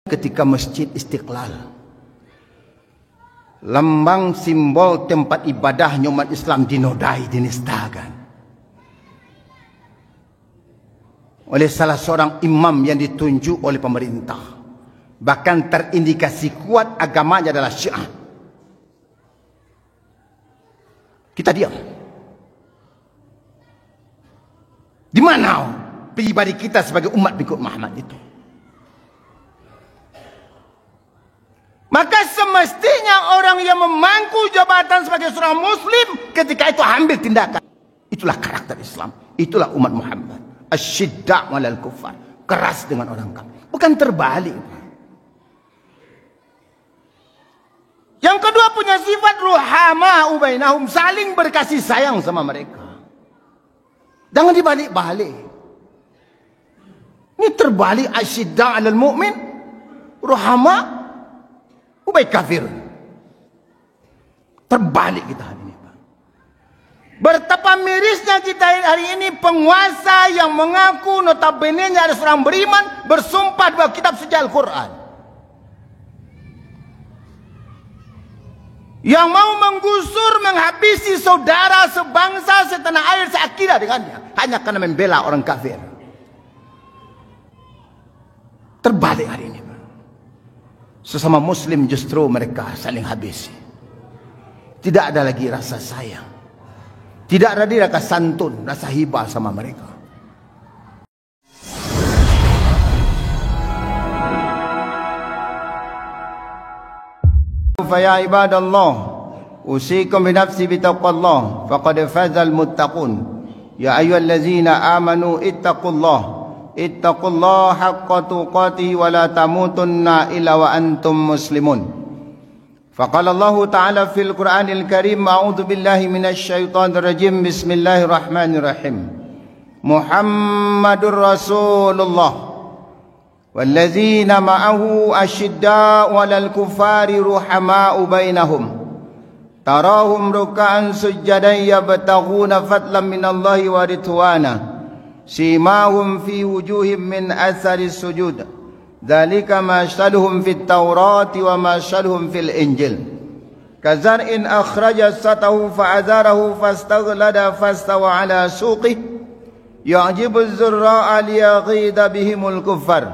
ketika Masjid Istiqlal, lambang simbol tempat ibadahnya umat Islam, dinodai, dinistakan oleh salah seorang imam yang ditunjuk oleh pemerintah. Bahkan terindikasi kuat agamanya adalah Syiah. Kita diam. Di mana pribadi kita sebagai umat pengikut Muhammad itu? Maka semestinya orang yang memangku jabatan sebagai seorang muslim ketika itu ambil tindakan. Itulah karakter Islam. Itulah umat Muhammad. Asyidda' walal kufar. Keras dengan orang kafir. Bukan terbalik. Yang kedua punya sifat ruhama ubainahum. Saling berkasih sayang sama mereka. Jangan dibalik-balik. Ini terbalik. Asyidda' alal mu'min. Ruhama Ubay kafir. Terbalik kita hari ini, Pak. Betapa mirisnya kita hari ini, penguasa yang mengaku notabene-nya ada seorang beriman bersumpah bahwa kitab suci Al-Quran, yang mau menggusur, menghabisi saudara sebangsa, setanah air, seakidah dengannya, hanya karena membela orang kafir. Terbalik hari ini, Pak. Sesama muslim justru mereka saling habisi. Tidak ada lagi rasa sayang. Tidak ada lagi rasa santun, rasa hibah sama mereka. Fa ibadallah, usikum bi nafsi bi taqwallah, faqad fazal muttaqun. Ya ayyuhallazina amanu ittaqullah. Ittaqullaha haqqa tuqatih wa la tamutunna illa wa antum muslimun. Faqala Allah Ta'ala fil Qur'anil Karim, a'udzu billahi minasy syaithanir rajim. Bismillahirrahmanirrahim. Muhammadur Rasulullah wallazina ma'ahu asyidda'u 'alal kuffari ruhama'u bainahum. Tarahum ruk'an sujjadan yabtaghuna fadlan minallahi wa ridwana. Simahum fi wujuhim min athari sujud. Dzalika ma syalhum fit Taurati wa ma syalhum fil Injil. Kazar'in akhraja satahu fa'azarahu fastaghlada fastawa ala suqih ya'jibu az-zurra'a liyaghida bihimul kuffar.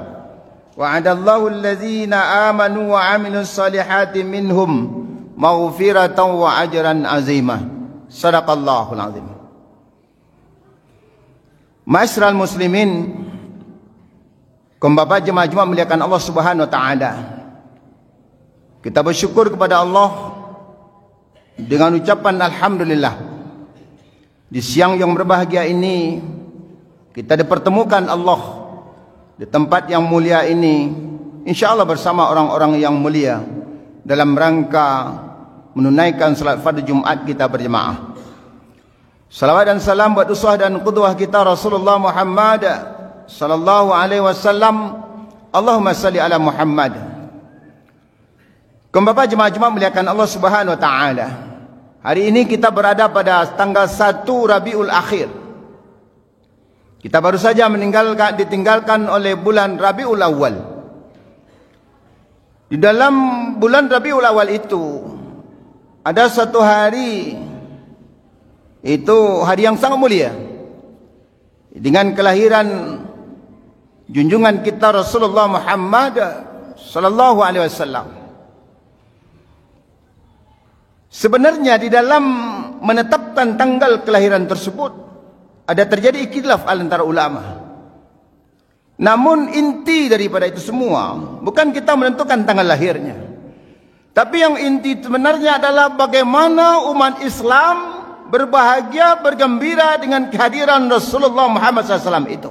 Wa'adallahu allazina amanu wa 'amilus salihati minhum maghfiratan wa ajran 'azimah. Shadaqallahul 'azim. Ma'asyiral muslimin, kaum bapak jemaah-jemaah muliakan Allah Subhanahu wa taala. Kita bersyukur kepada Allah dengan ucapan alhamdulillah. Di siang yang berbahagia ini kita dipertemukan Allah di tempat yang mulia ini, insyaallah bersama orang-orang yang mulia dalam rangka menunaikan salat fardu Jumat kita berjemaah. Salawat dan salam buat uswah dan qudwah kita Rasulullah Muhammad sallallahu alaihi wasallam. Allahumma salli ala Muhammad. Kaum bapak jemaah-jemaah muliakan Allah Subhanahu wa taala. Hari ini kita berada pada tanggal 1 Rabiul Akhir. Kita baru saja ditinggalkan oleh bulan Rabiul Awal. Di dalam bulan Rabiul Awal itu ada satu hari, itu hari yang sangat mulia, dengan kelahiran junjungan kita Rasulullah Muhammad sallallahu alaihi wasallam. Sebenarnya di dalam menetapkan tanggal kelahiran tersebut ada terjadi ikhtilaf antara ulama. Namun inti daripada itu semua bukan kita menentukan tanggal lahirnya, tapi yang inti sebenarnya adalah bagaimana umat Islam berbahagia, bergembira dengan kehadiran Rasulullah Muhammad SAW itu.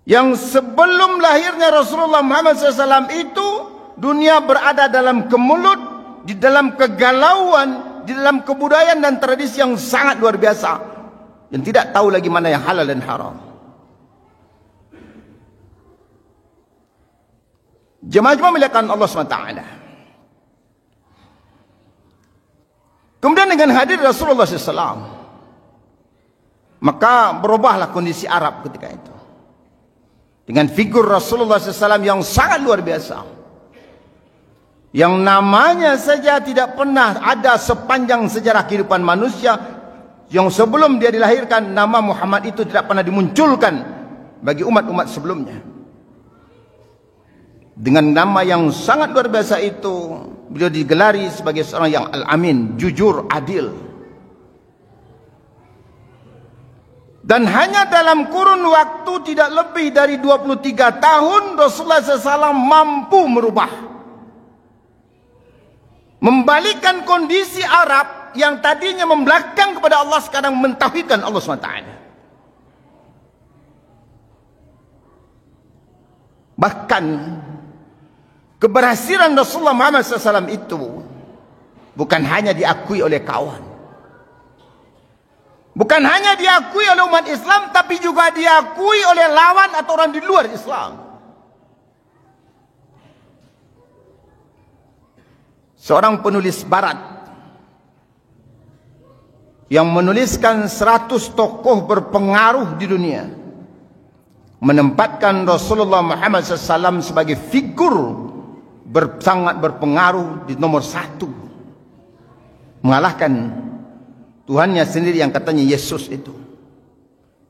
Yang sebelum lahirnya Rasulullah Muhammad SAW itu, dunia berada dalam kemulut, di dalam kegalauan, di dalam kebudayaan dan tradisi yang sangat luar biasa, yang tidak tahu lagi mana yang halal dan haram. Jemaah-jemaah muliakan Allah SWT. Kemudian dengan hadir Rasulullah SAW, maka berubahlah kondisi Arab ketika itu. dengan figur Rasulullah SAW yang sangat luar biasa, yang namanya saja tidak pernah ada sepanjang sejarah kehidupan manusia, yang sebelum dia dilahirkan nama Muhammad itu tidak pernah dimunculkan bagi umat-umat sebelumnya. Dengan nama yang sangat luar biasa itu, beliau digelari sebagai seorang yang al-amin, jujur, adil. Dan hanya dalam kurun waktu tidak lebih dari 23 tahun Rasulullah SAW mampu merubah, membalikkan kondisi Arab yang tadinya membelakang kepada Allah, sekarang mentauhidkan Allah SWT. Bahkan keberhasilan Rasulullah Muhammad SAW itu bukan hanya diakui oleh kawan, bukan hanya diakui oleh umat Islam, tapi juga diakui oleh lawan atau orang di luar Islam. Seorang penulis barat yang menuliskan 100 tokoh berpengaruh di dunia menempatkan Rasulullah Muhammad SAW sebagai figur sangat berpengaruh di nomor 1, mengalahkan Tuhannya sendiri yang katanya Yesus itu.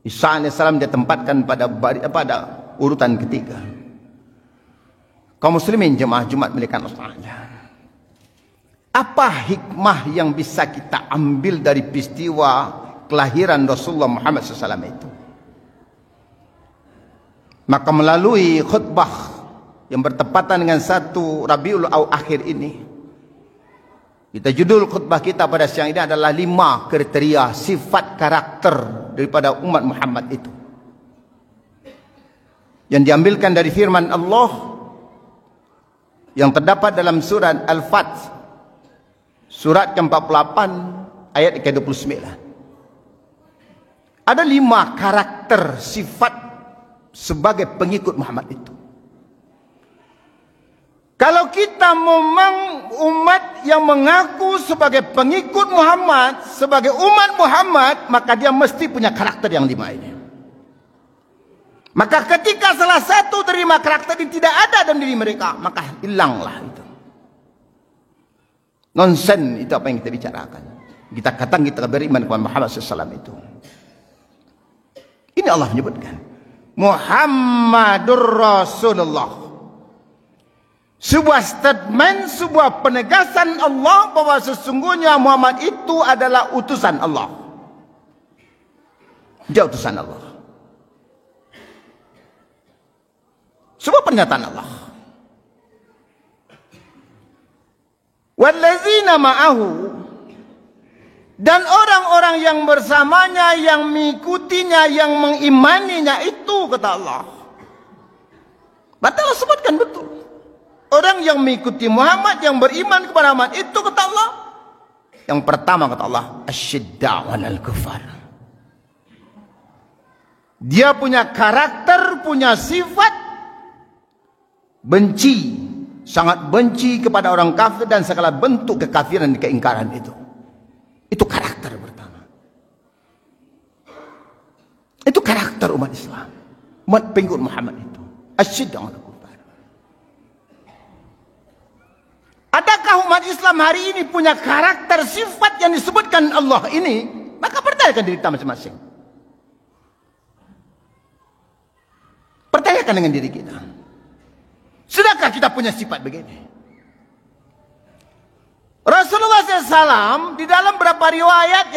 Isa AS dia tempatkan pada urutan ketiga. Kaum muslimin jemaah Jumat milik Allah, apa hikmah yang bisa kita ambil dari peristiwa kelahiran Rasulullah Muhammad SAW itu? Maka melalui khutbah yang bertepatan dengan 1 Rabiul Akhir ini, kita judul khutbah kita pada siang ini adalah 5 kriteria sifat karakter daripada umat Muhammad itu, yang diambilkan dari firman Allah yang terdapat dalam surat Al-Fath, surat ke-48 ayat ke-29. Ada 5 karakter sifat sebagai pengikut Muhammad itu. Kalau kita memang umat yang mengaku sebagai pengikut Muhammad, sebagai umat Muhammad, maka dia mesti punya karakter yang 5 ini. Maka ketika salah satu dari 5 karakter ini tidak ada dalam diri mereka, maka hilanglah itu. Nonsen itu apa yang kita bicarakan. Kita katakan kita beriman kepada Muhammad SAW itu. Ini Allah menyebutkan Muhammadur Rasulullah. Sebuah statement, sebuah penegasan Allah bahwa sesungguhnya Muhammad itu adalah utusan Allah. Dia utusan Allah. Sebuah pernyataan Allah. Wallazina ma'ahu, dan orang-orang yang bersamanya, yang mengikutinya, yang mengimaninya itu, kata Allah. Batal sebutkan betul. Orang yang mengikuti Muhammad, yang beriman kepada Muhammad itu, kata Allah, yang pertama kata Allah, asyidda'u 'alal kufar. Dia punya karakter, punya sifat benci, sangat benci kepada orang kafir dan segala bentuk kekafiran dan keingkaran itu. Itu karakter pertama. Itu karakter umat Islam, umat pengikut Muhammad itu. Asyidda'u 'alal kufar. Adakah umat Islam hari ini punya karakter sifat yang disebutkan Allah ini? Maka pertanyakan diri kita masing-masing. Pertanyakan dengan diri kita. Sudahkah kita punya sifat begini? Rasulullah SAW di dalam beberapa riwayat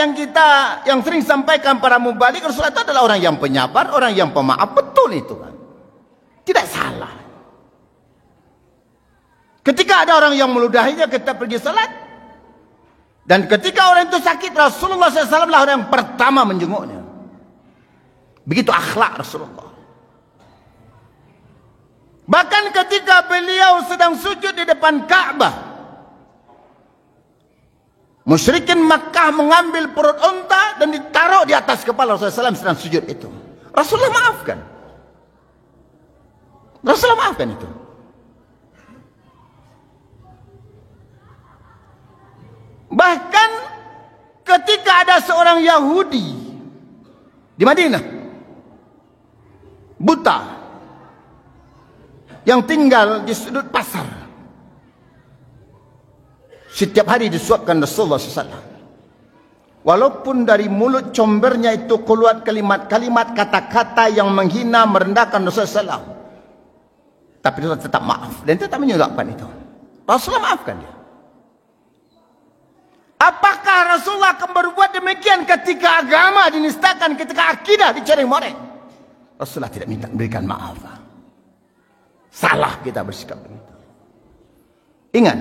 yang sering sampaikan para mubalik, Rasulullah itu adalah orang yang penyabar, orang yang pemaaf. Betul itu kan? Tidak salah. Ketika ada orang yang meludahinya, kita pergi salat. Dan ketika orang itu sakit, Rasulullah SAW lah orang yang pertama menjenguknya. Begitu akhlak Rasulullah. Bahkan ketika beliau sedang sujud di depan Ka'bah, musyrikin Makkah mengambil perut unta dan ditaruh di atas kepala Rasulullah SAW sedang sujud itu. Rasulullah maafkan. Rasulullah maafkan itu. Bahkan ketika ada seorang Yahudi di Madinah, buta, yang tinggal di sudut pasar. Setiap hari disuapkan Rasulullah SAW. Walaupun dari mulut combernya itu keluar kalimat-kalimat, kata-kata yang menghina, merendahkan Rasulullah SAW, tapi Rasulullah tetap maaf dan tetap menyuapkan itu. Rasulullah maafkan dia. Apakah Rasulullah akan berbuat demikian ketika agama dinistakan, ketika akidah dicoreng-moreng? Rasulullah tidak minta memberikan maaf. Salah kita bersikap begitu. Ingat,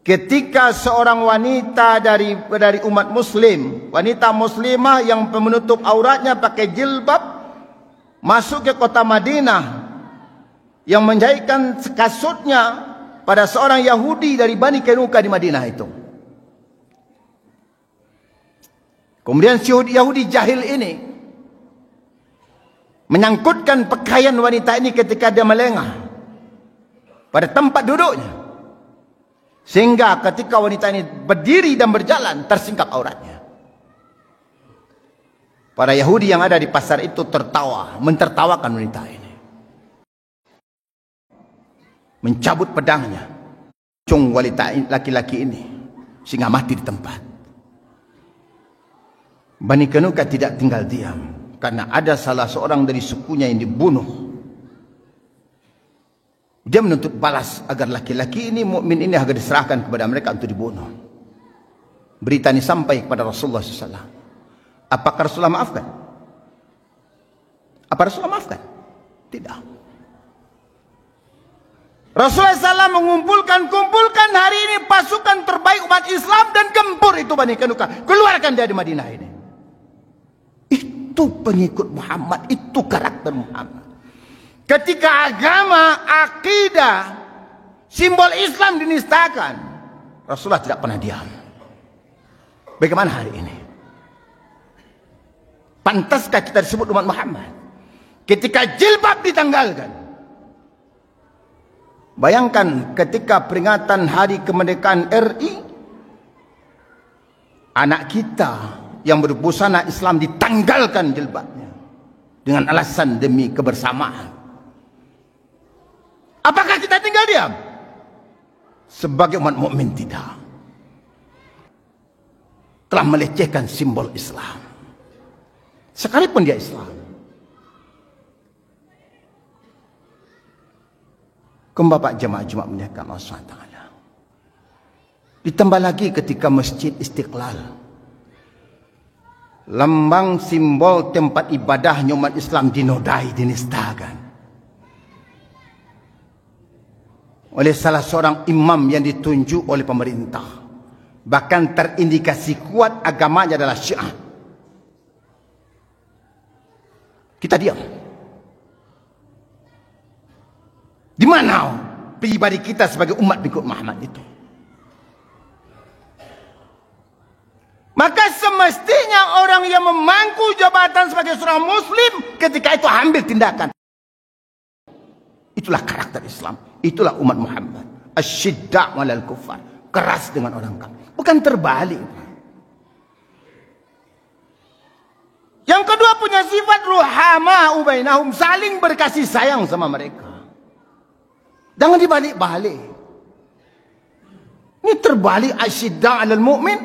ketika seorang wanita dari umat muslim, wanita muslimah yang menutup auratnya pakai jilbab, masuk ke kota Madinah, yang menjahitkan kasutnya pada seorang Yahudi dari Bani Qainuqa di Madinah itu. Kemudian si Yahudi jahil ini menyangkutkan pakaian wanita ini ketika dia melengah pada tempat duduknya, sehingga ketika wanita ini berdiri dan berjalan tersingkap auratnya. Para Yahudi yang ada di pasar itu tertawa, mentertawakan wanita ini, mencabut pedangnya, cung wanita laki-laki ini sehingga mati di tempat. Bani Qainuqa tidak tinggal diam, karena ada salah seorang dari sukunya yang dibunuh. Dia menuntut balas agar laki-laki ini, mukmin ini, agar diserahkan kepada mereka untuk dibunuh. Berita ini sampai kepada Rasulullah SAW. Apakah Rasulullah maafkan? Apa Rasulullah maafkan? Tidak. Rasulullah SAW kumpulkan hari ini pasukan terbaik umat Islam dan gempur itu Bani Qainuqa. Keluarkan dia di Madinah ini. Itu pengikut Muhammad, itu karakter Muhammad. Ketika agama, akidah, simbol Islam dinistakan, Rasulullah tidak pernah diam. Bagaimana hari ini? Pantaskah kita disebut umat Muhammad ketika jilbab ditanggalkan? Bayangkan ketika peringatan hari kemerdekaan RI, anak kita yang berbusana Islam ditanggalkan jilbabnya dengan alasan demi kebersamaan. Apakah kita tinggal diam? Sebagai umat mukmin tidak. Telah melecehkan simbol Islam, sekalipun dia Islam. Bapak jemaah Jumat muliakan Allah SWT. Ditambah lagi ketika Masjid Istiqlal, lambang simbol tempat ibadahnya umat Islam, dinodai, dinistakan oleh salah seorang imam yang ditunjuk oleh pemerintah. Bahkan terindikasi kuat agamanya adalah Syiah. Kita diam. Di mana pribadi kita sebagai umat pengikut Muhammad itu? Maka semestinya orang yang memangku jabatan sebagai seorang muslim ketika itu ambil tindakan. Itulah karakter Islam, itulah umat Muhammad. Asyidda' 'alal kuffar, keras dengan orang kafir, bukan terbalik. Yang kedua punya sifat ruhama ubainahum, saling berkasih sayang sama mereka. Jangan dibalik-balik. Ini terbalik, asyidda' 'alal mu'min,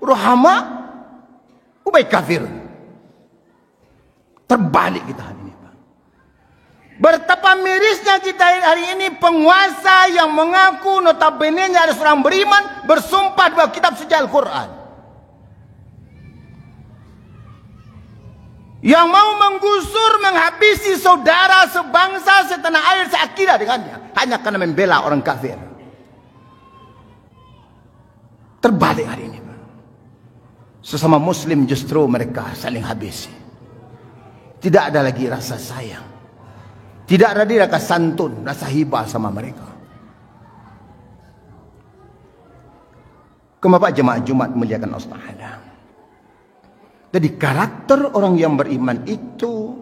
ruhama ubay kafir. Terbalik kita hari ini, Pak. Betapa mirisnya kita hari ini, penguasa yang mengaku notabene-nya ada seorang beriman, bersumpah bahwa kitab suci Al-Quran, yang mau menggusur, menghabisi saudara sebangsa, setanah air, seakidah dengannya, hanya karena membela orang kafir. Terbalik hari ini, Pak. Sesama muslim justru mereka saling habisi. Tidak ada lagi rasa sayang, tidak ada lagi rasa santun, rasa hibah sama mereka. Bapak jemaah Jumat muliakan Allah Ta'ala. Jadi karakter orang yang beriman itu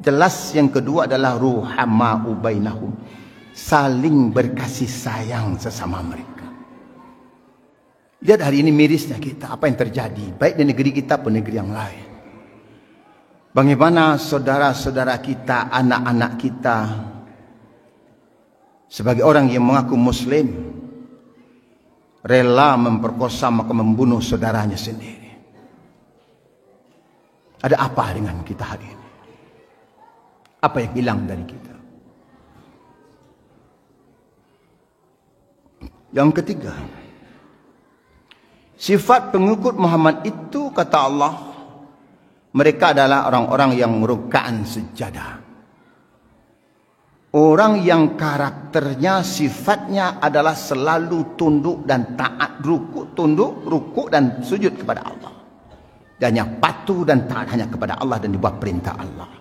jelas. Yang kedua adalah ruhama ubainahum, saling berkasih sayang sesama mereka. Lihat hari ini mirisnya kita, apa yang terjadi baik di negeri kita pun negeri yang lain. Bagaimana saudara-saudara kita, anak-anak kita sebagai orang yang mengaku muslim rela memperkosa maka membunuh saudaranya sendiri. Ada apa dengan kita hari ini? Apa yang hilang dari kita? Yang ketiga, sifat pengikut Muhammad itu, kata Allah, mereka adalah orang-orang yang ruk'an sejadah. Orang yang karakternya, sifatnya adalah selalu tunduk dan taat, tunduk, rukuk dan sujud kepada Allah. Dan yang patuh dan taat hanya kepada Allah dan di bawah perintah Allah.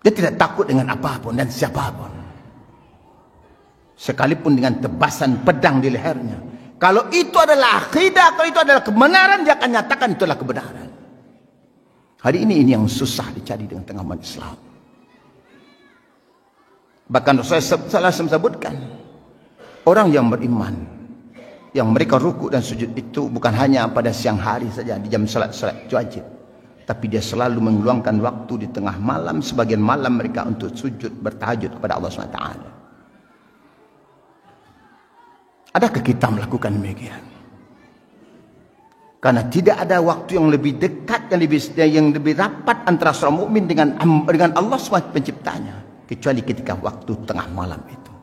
Dia tidak takut dengan apapun dan siapapun. Sekalipun dengan tebasan pedang di lehernya. Kalau itu adalah akidah, kalau itu adalah kebenaran, dia akan nyatakan itulah kebenaran. Hari ini yang susah dicari dengan tengah umat Islam. Bahkan Rasulullah SAW sebutkan, orang yang beriman, yang mereka rukuk dan sujud itu bukan hanya pada siang hari saja di jam salat-salat wajib, tapi dia selalu meluangkan waktu di tengah malam, sebagian malam mereka untuk sujud bertahajud kepada Allah SWT. Adakah kita melakukan demikian? Karena tidak ada waktu yang lebih dekat, yang lebih rapat antara seorang mukmin dengan Allah SWT penciptanya, kecuali ketika waktu tengah malam itu.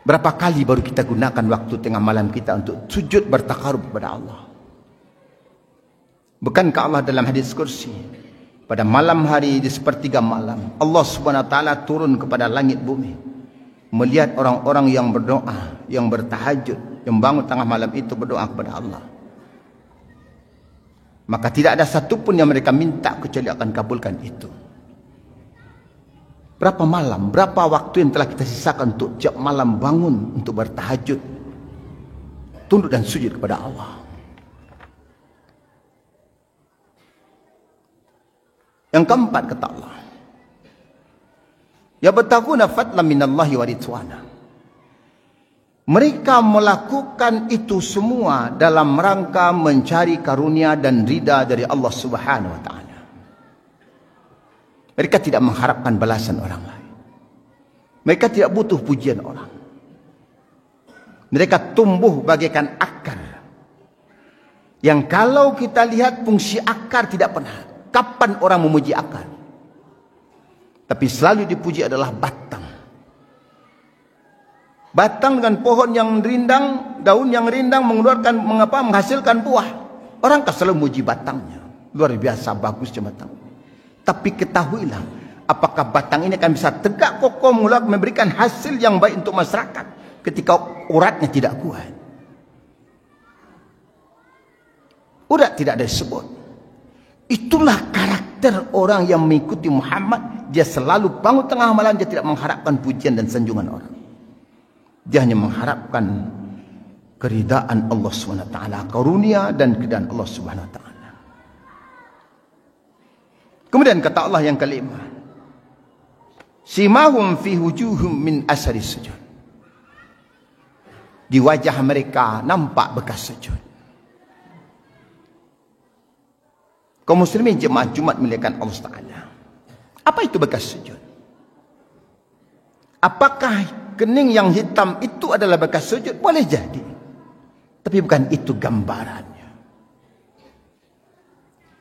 Berapa kali baru kita gunakan waktu tengah malam kita untuk sujud bertakarub kepada Allah? Bukankah Allah dalam hadis kursi, pada malam hari di sepertiga malam Allah SWT turun kepada langit bumi, melihat orang-orang yang berdoa, yang bertahajud, yang bangun tengah malam itu berdoa kepada Allah. Maka tidak ada satupun yang mereka minta kecuali akan kabulkan itu. Berapa malam, berapa waktu yang telah kita sisakan untuk tiap malam bangun untuk bertahajud, tunduk dan sujud kepada Allah. Yang keempat, kata Allah, yabtaguna fadlan minallahi wa ridwana. Mereka melakukan itu semua dalam rangka mencari karunia dan ridha dari Allah Subhanahu wa taala. Mereka tidak mengharapkan balasan orang lain. Mereka tidak butuh pujian orang. Mereka tumbuh bagaikan akar, yang kalau kita lihat fungsi akar tidak pernah. Kapan orang memuji akar? Tapi selalu dipuji adalah batang. Batang dengan pohon yang rindang, daun yang rindang menghasilkan buah. Orang kan selalu memuji batangnya. Luar biasa bagusnya batang. Tapi ketahuilah, apakah batang ini akan bisa tegak kokoh memberikan hasil yang baik untuk masyarakat ketika uratnya tidak kuat? Urat tidak ada disebut. Itulah karakter orang yang mengikuti Muhammad. Dia selalu bangun tengah malam, dia tidak mengharapkan pujian dan sanjungan orang. Dia hanya mengharapkan keridaan Allah SWT, karunia dan keridaan Allah SWT. Kemudian kata Allah yang kelima, simahum fi wujuhum min asari sujud. Di wajah mereka nampak bekas sujud. Kaum muslimin jemaah Jumat muliakan Allah Taala. Apa itu bekas sujud? Apakah kening yang hitam itu adalah bekas sujud? Boleh jadi. Tapi bukan itu gambarannya.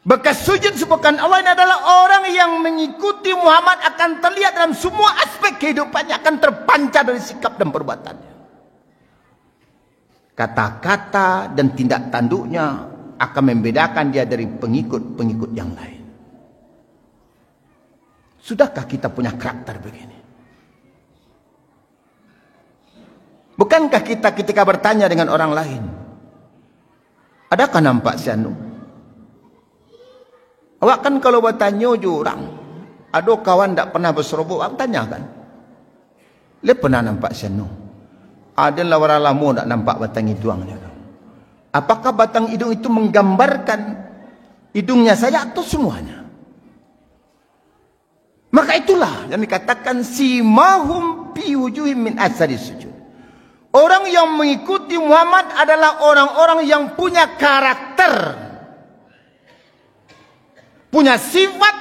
Bekas sujud sebutkan Allah ini adalah orang yang mengikuti Muhammad akan terlihat dalam semua aspek kehidupannya, akan terpancar dari sikap dan perbuatannya. Kata-kata dan tindak tanduknya akan membedakan dia dari pengikut-pengikut yang lain. Sudahkah kita punya karakter begini? Bukankah kita ketika bertanya dengan orang lain, adakah nampak si anu? Awak kan kalau bertanya orang, ada kawan tak pernah berserobot, awak tanyakan, le pernah nampak si anu? Ada lawara lama tak nampak batang hidung dia. Apakah batang hidung itu menggambarkan hidungnya saja atau semuanya? Maka itulah yang dikatakan simahum fi wujuhim min asari sujud. Orang yang mengikuti Muhammad adalah orang-orang yang punya karakter, punya sifat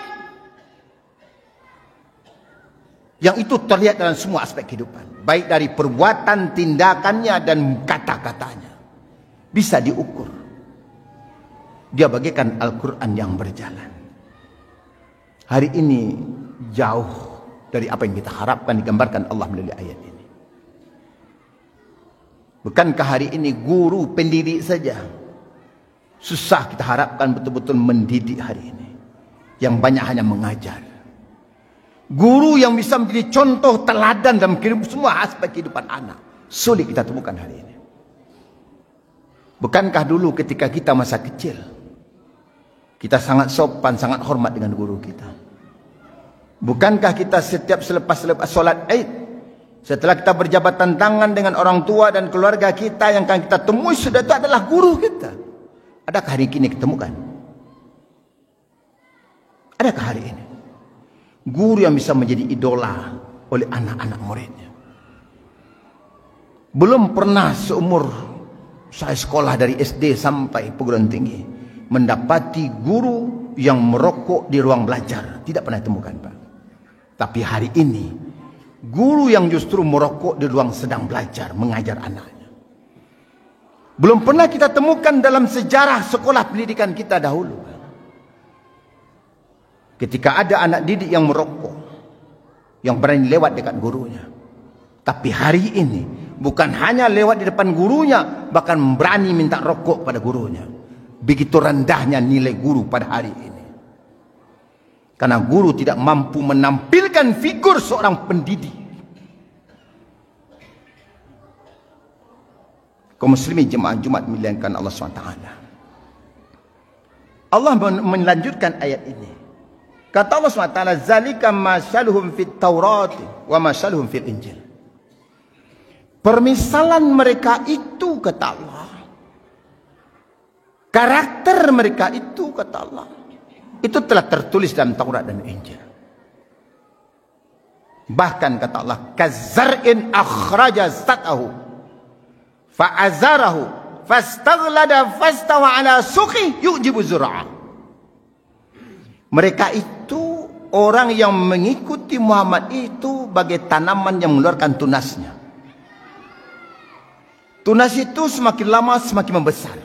Yang itu terlihat dalam semua aspek kehidupan. Baik dari perbuatan, tindakannya, dan kata-katanya. Bisa diukur. Dia bagaikan Al-Quran yang berjalan. Hari ini jauh dari apa yang kita harapkan digambarkan Allah melalui ayat ini. Bukankah hari ini guru pendidik saja susah kita harapkan betul-betul mendidik hari ini. Yang banyak hanya mengajar. Guru yang bisa menjadi contoh teladan dalam semua aspek kehidupan anak. Sulit kita temukan hari ini. Bukankah dulu ketika kita masa kecil, kita sangat sopan, sangat hormat dengan guru kita. Bukankah kita setiap selepas solat Id, setelah kita berjabatan tangan dengan orang tua dan keluarga kita, yang akan kita temui sudah itu adalah guru kita. Adakah hari ini ketemukan? Adakah hari ini guru yang bisa menjadi idola oleh anak-anak muridnya? Belum pernah seumur saya sekolah dari SD sampai perguruan tinggi mendapati guru yang merokok di ruang belajar. Tidak pernah temukan, Pak. Tapi hari ini guru yang justru merokok di ruang sedang belajar mengajar anaknya. Belum pernah kita temukan dalam sejarah sekolah pendidikan kita dahulu. Ketika ada anak didik yang merokok, yang berani lewat dekat gurunya. Tapi hari ini bukan hanya lewat di depan gurunya, bahkan berani minta rokok pada gurunya. Begitu rendahnya nilai guru pada hari ini. Karena guru tidak mampu menampilkan figur seorang pendidik. Kaum muslimin jemaah Jumat dimuliakan Allah SWT. Allah melanjutkan ayat ini. Kata Allah SWT, zalika masaluhum fit Taurat wa masaluhum fil Injil. Permisalan mereka itu, kata Allah, karakter mereka itu, kata Allah, itu telah tertulis dalam Taurat dan Injil. Bahkan kata Allah, kazzar'in akhraja satahu fa'azarahu fastaghlada fastawa ala suqi yu'jibu zur'ah. Mereka itu orang yang mengikuti Muhammad itu bagai tanaman yang mengeluarkan tunasnya. Tunas itu semakin lama semakin membesar.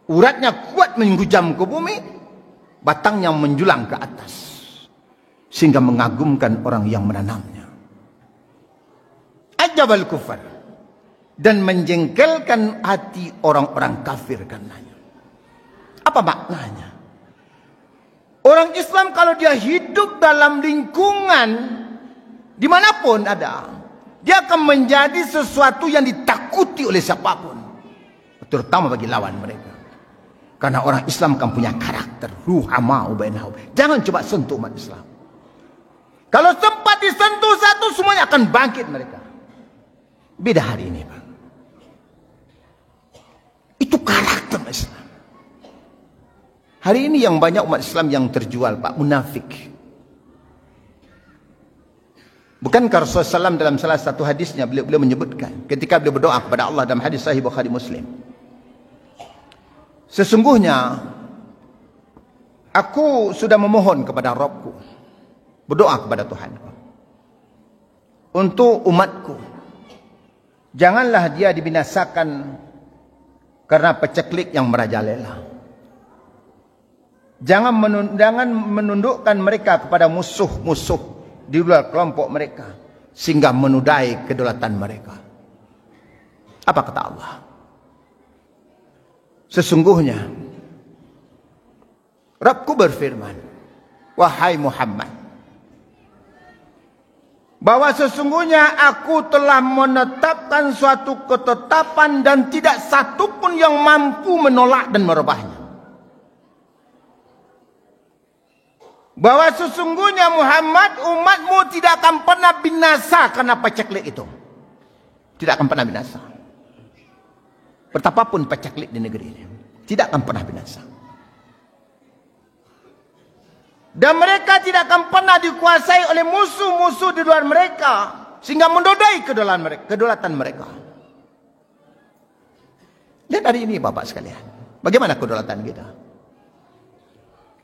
Uratnya kuat menghujam ke bumi, batangnya menjulang ke atas, sehingga mengagumkan orang yang menanamnya. Ajabal kufar, dan menjengkelkan hati orang-orang kafir karenanya. Apa maknanya? Orang Islam kalau dia hidup dalam lingkungan dimanapun ada, dia akan menjadi sesuatu yang ditakuti oleh siapapun, terutama bagi lawan mereka. Karena orang Islam kan punya karakter ruhama bainahum. Jangan coba sentuh umat Islam. Kalau sempat disentuh satu, semuanya akan bangkit mereka. Beda hari ini, Pak. Itu karakter Islam. Hari ini yang banyak umat Islam yang terjual, Pak, munafik. Bukankah Rasulullah SAW dalam salah satu hadisnya beliau menyebutkan ketika beliau berdoa kepada Allah dalam hadis sahih Bukhari Muslim, sesungguhnya aku sudah memohon kepada Rabbku, berdoa kepada Tuhanku untuk umatku, janganlah dia dibinasakan karena peceklik yang merajalela. Jangan menundukkan mereka kepada musuh-musuh di luar kelompok mereka, sehingga menudai kedaulatan mereka. Apa kata Allah? Sesungguhnya Rabbku berfirman, wahai Muhammad, bahwa sesungguhnya aku telah menetapkan suatu ketetapan dan tidak satupun yang mampu menolak dan merubahnya. Bahwa sesungguhnya Muhammad, umatmu tidak akan pernah binasa karena paceklik itu. Tidak akan pernah binasa. Betapapun paceklik di negeri ini, tidak akan pernah binasa. Dan mereka tidak akan pernah dikuasai oleh musuh-musuh di luar mereka, sehingga menodai kedaulatan mereka. Lihat hari ini Bapak sekalian, bagaimana kedaulatan kita?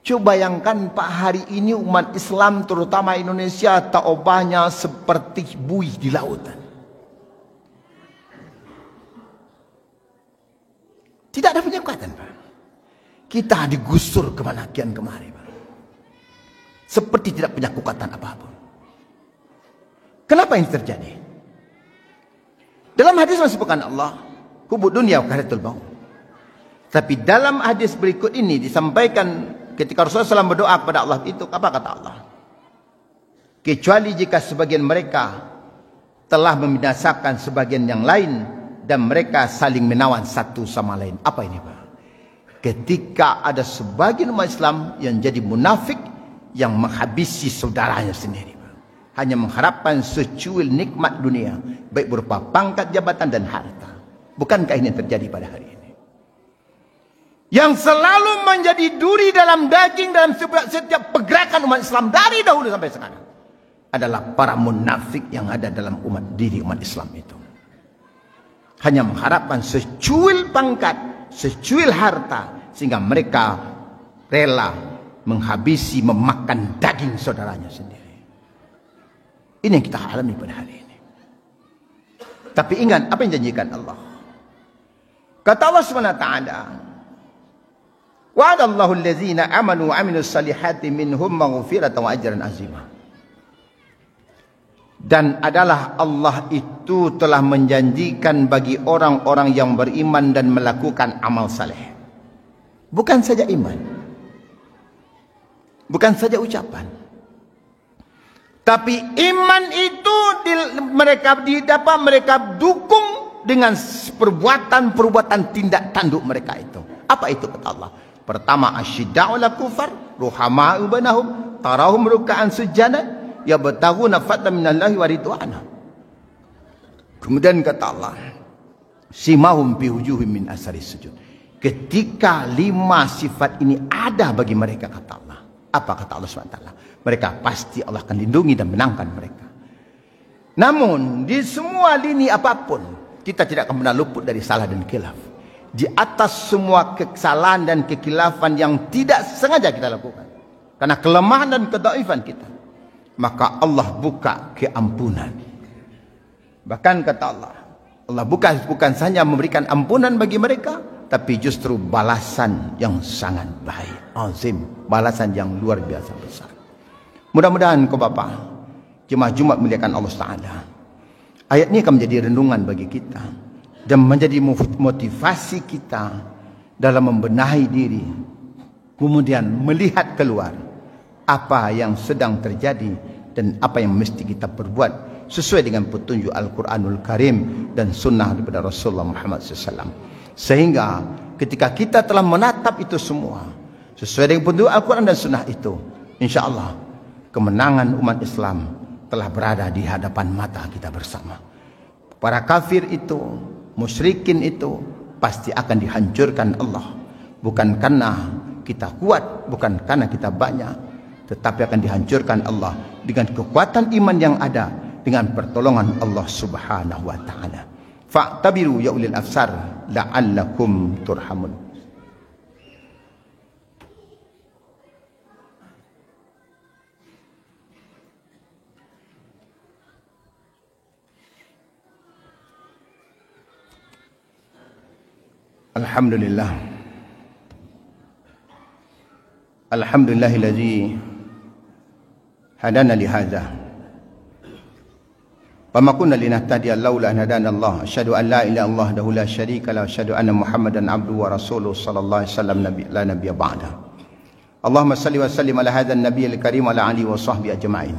Coba bayangkan Pak, hari ini umat Islam terutama Indonesia taubahnya seperti buih di lautan. Tidak ada penyekatan Pak. Kita digusur kemana kian kemari Pak. Seperti tidak punya kekuatan apapun. Kenapa ini terjadi? Dalam hadis disebutkan Allah, hubud dunia wa karatul maut. Tapi dalam hadis berikut ini disampaikan ketika Rasulullah SAW berdoa kepada Allah itu, apa kata Allah? Kecuali jika sebagian mereka telah membinasakan sebagian yang lain dan mereka saling menawan satu sama lain. Apa ini Pak? Ketika ada sebagian umat Islam yang jadi munafik, yang menghabisi saudaranya sendiri Pak. Hanya mengharapkan secuil nikmat dunia, baik berupa pangkat, jabatan dan harta. Bukankah ini yang terjadi pada hari ini? Yang selalu menjadi duri dalam daging dalam setiap pergerakan umat Islam dari dahulu sampai sekarang adalah para munafik yang ada dalam diri umat Islam itu. Hanya mengharapkan secuil pangkat, secuil harta, sehingga mereka rela menghabisi, memakan daging saudaranya sendiri. Ini yang kita alami pada hari ini. Tapi ingat apa yang janjikan Allah. Kata Allah SWT, wa'adallahu allazina amanu wa amilus salihati minhum maghfiratan wa ajran azima. Dan adalah Allah itu telah menjanjikan bagi orang-orang yang beriman dan melakukan amal saleh. Bukan saja iman, bukan saja ucapan, tapi iman itu mereka dukung dengan perbuatan-perbuatan tindak tanduk mereka itu. Apa itu kata Allah? Pertama, asyidda'u 'alal kufar, ruhama'u bainahum, tarahum ruk'an sujada, yabtaghuna fadlan minallahi wa ridwana. Kemudian kata Allah, simahum fi wujuhihim min asaris sujud. Ketika 5 sifat ini ada bagi mereka, kata Allah. Apa kata Allah SWT? Mereka pasti Allah akan lindungi dan menangkan mereka. Namun di semua lini apapun, kita tidak akan pernah luput dari salah dan khilaf. Di atas semua kesalahan dan kekhilafan yang tidak sengaja kita lakukan, karena kelemahan dan kedhaifan kita, maka Allah buka keampunan. Bahkan kata Allah, Allah bukan saja memberikan ampunan bagi mereka, tapi justru balasan yang sangat baik, azim, balasan yang luar biasa besar. Mudah-mudahan kau Bapak jemaah Jumat muliakan Allah Taala, ayat ini akan menjadi renungan bagi kita dan menjadi motivasi kita dalam membenahi diri, kemudian melihat keluar apa yang sedang terjadi dan apa yang mesti kita perbuat sesuai dengan petunjuk Al-Quranul Karim dan sunnah daripada Rasulullah Muhammad SAW. Sehingga ketika kita telah menatap itu semua sesuai dengan petunjuk Al-Quran dan sunnah itu, insya Allah kemenangan umat Islam telah berada di hadapan mata kita bersama. Para kafir itu, musyrikin itu pasti akan dihancurkan Allah. Bukan karena kita kuat, bukan karena kita banyak, tetapi akan dihancurkan Allah dengan kekuatan iman yang ada, dengan pertolongan Allah Subhanahu wa taala. Fa'tabiru ya ulil absar la'allakum turhamun. Alhamdulillah. Alhamdulillahilladzi hadana li hadza. Wa ma kunna linahtadiya laula an hadana Allah. Asyhadu an la ilaha illallah wahdahu la syarika lahu wa asyhadu anna Muhammadan abduhu wa rasuluhu sallallahu alaihi wasallam la nabiyya ba'da. Allahumma salli wa sallim ala hadzal nabiyil karim wa ala alihi wa sahbihi ajma'in.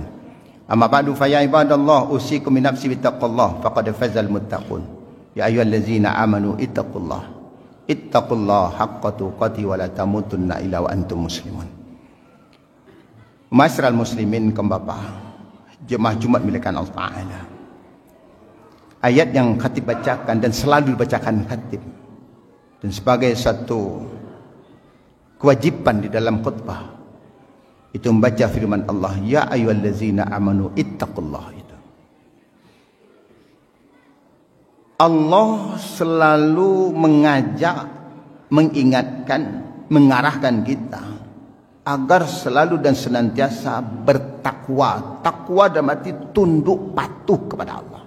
Amma ba'du fa ya ibadallah usikum min nafsi bittaqullah faqad fazal muttaqun. Ya ayyuhallazina amanu ittaqullah. Ittaqullah haqqa tuqatih wa la tamutunna illa wa antum muslimun. Masyarakat muslimin kaum Bapak, jemaah Jumat milakan Allah Taala. Ayat yang khatib bacakan dan selalu dibacakan khatib, dan sebagai satu kewajiban di dalam khutbah itu membaca firman Allah, ya ayyuhallazina amanu ittaqullah. Itu Allah selalu mengajak, mengingatkan, mengarahkan kita agar selalu dan senantiasa bertakwa. Takwa dalam arti tunduk patuh kepada Allah.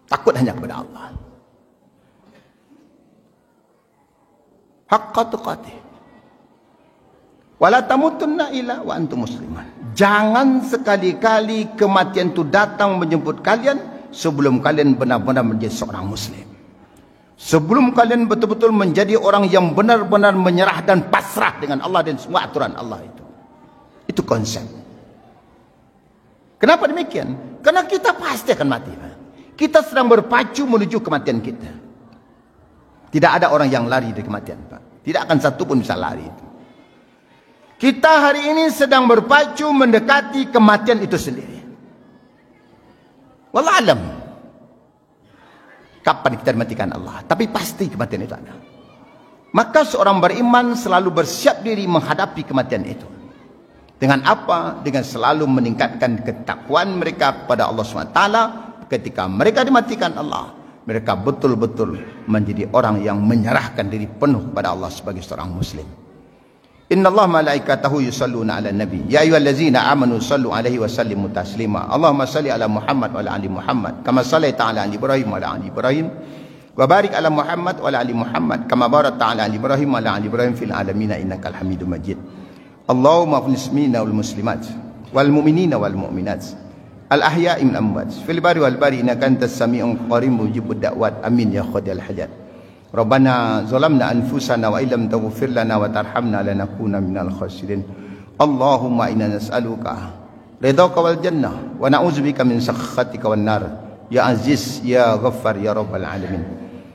Takut hanya kepada Allah. Haqqa tuqatih. Wala tamutunna illa wa antum musliman. Jangan sekali-kali kematian itu datang menjemput kalian sebelum kalian benar-benar menjadi seorang muslim. Sebelum kalian betul-betul menjadi orang yang benar-benar menyerah dan pasrah dengan Allah dan semua aturan Allah itu. Itu konsep. Kenapa demikian? Karena kita pasti akan mati. Kita sedang berpacu menuju kematian kita. Tidak ada orang yang lari dari kematian, Pak. Tidak akan satu pun bisa lari. Kita hari ini sedang berpacu mendekati kematian itu sendiri. Wallahu alam. Kapan kita dimatikan Allah? Tapi pasti kematian itu ada. Maka seorang beriman selalu bersiap diri menghadapi kematian itu. Dengan apa? Dengan selalu meningkatkan ketakwaan mereka kepada Allah SWT. Ketika mereka dimatikan Allah, mereka betul-betul menjadi orang yang menyerahkan diri penuh kepada Allah sebagai seorang muslim. Innallaha malaikatahu yusalluna 'alan nabi ya ayyuhallazina amanu sallu 'alaihi wa sallimu taslima. Allahumma salli ala Muhammad wa ala ali Muhammad kama shallaita ala ali Ibrahim wa ala ali Ibrahim wa barik ala Muhammad wa ala ali Muhammad kama barakta ala ali Ibrahim wa ala ali Ibrahim fil alamin innakal Hamidum Majid. Allahumma muslimina wal muslimat wal mu'minina wal mu'minat al ahya'i min amwat fil bari wal bari innaka antas sami'un qarib mujibud da'wat amin ya qadil hajat. Rabbana zalamna anfusana wa illam taghfir lana wa tarhamna lanakuna minal khasirin. Allahumma inna nas'aluka ridhaka wal jannah wa na'udzubika min sakhatika wan nar ya aziz ya ghaffar ya rabbal alamin.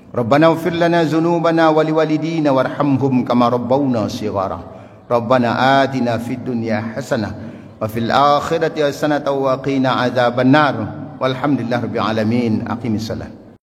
Rabbana ighfir lana dhunubana wa liwalidina warhamhum kama rabbawna shighara. Rabbana atina fid dunya hasanah wa fil akhirati hasanah wa qina adzaban nar. Walhamdulillahirabbil alamin. Aqimissalah.